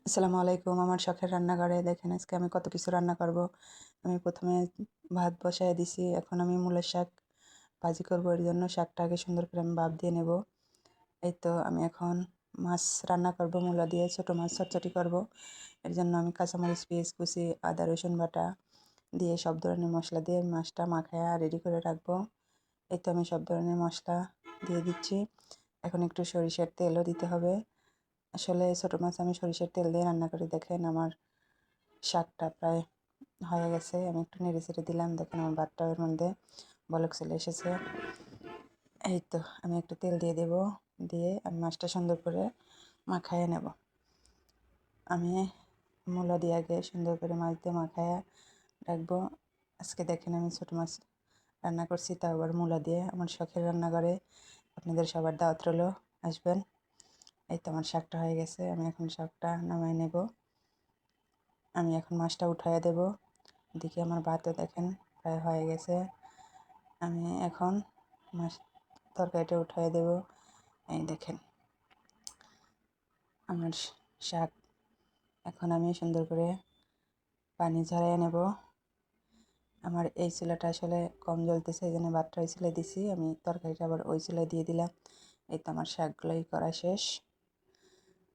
আসসালামু আলাইকুম। আমার শখের রান্নাঘরে দেখেন আজকে আমি কত কিছু রান্না করব। আমি প্রথমে ভাত বসায় দিছি। এখন আমি মূলের শাক ভাজি করব। এর জন্য শাকটা আগে সুন্দর করে আমি ভাপ দিয়ে নেব। এই তো আমি এখন মাছ রান্না করব মূলা দিয়ে, ছোট মাছ চটচটি করব। এর জন্য আমি কাঁচামরিচ, পেঁয়াজ কুচি, আদা রসুন বাটা দিয়ে সব ধরনের মশলা দিয়ে মাছটা মাখায়া রেডি করে রাখবো। এই তো আমি সব ধরনের মশলা দিয়ে দিচ্ছি। এখন একটু সরিষার তেলও দিতে হবে। আসলে ছোট মাছ আমি সরিষার তেল দিয়ে রান্না করি। দেখেন আমার শাকটা প্রায় হয়ে গেছে। আমি একটু নেড়ে চেড়ে দিলাম। দেখেন আমার ভাতটা এর মধ্যে বলক চলে এসেছে। এই তো আমি একটু তেল দিয়ে দেব, দিয়ে আমি মাছটা সুন্দর করে মাখাইয়ে নেব। আমি মূলা দিয়ে আগে সুন্দর করে মাছ দিয়ে মাখাইয়া রাখবো। আজকে দেখেন আমি ছোটো মাছ রান্না করছি, তাও আবার মূলা দিয়ে। আমার শখের রান্নাঘরে আপনাদের সবার দাওয়াত রইল, আসবেন। এই তো আমার শাকটা হয়ে গেছে। আমি এখন শাকটা নামাই নেব। আমি এখন মাছটা উঠাইয়া দেব। এদিকে আমার ভাতও দেখেন প্রায় হয়ে গেছে। আমি এখন মাছ তরকারিটা উঠাইয়া দেব। এই দেখেন আমার শাক। এখন আমি সুন্দর করে পানি ঝরাইয়া নেব। আমার এই চুলাটা আসলে কম জ্বলতেছে, এই জন্য ভাতটা ওই চুলায় দিছি। আমি তরকারিটা আবার ওই চুলায় দিয়ে দিলাম। এই তো আমার শাকগুলোই করা শেষ।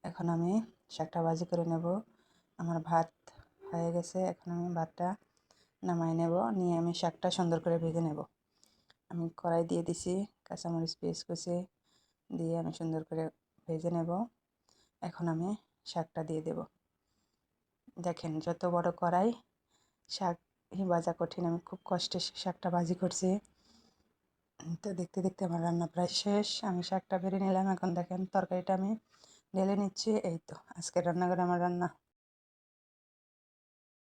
এখন আমি শাকটা ভাজি করে নেব। আমার ভাত হয়ে গেছে। এখন আমি ভাতটা নামাই নেব, নিয়ে আমি শাকটা সুন্দর করে ভেজে নেব। আমি কড়াই দিয়ে দিছি, কাঁচামরিচ পেঁয়াজ কুচি দিয়ে আমি সুন্দর করে ভেজে নেব। এখন আমি শাকটা দিয়ে দেব। দেখেন যত বড় কড়াই, শাক ভাজা কঠিন। আমি খুব কষ্টে শাকটা ভাজি করছি। তো দেখতে দেখতে আমার রান্না প্রায় শেষ। আমি শাকটা বেড়ে নিলাম। এখন দেখেন তরকারিটা আমি ঢেলে নিচ্ছি। এই তো আজকের রান্নাঘরে আমার রান্না।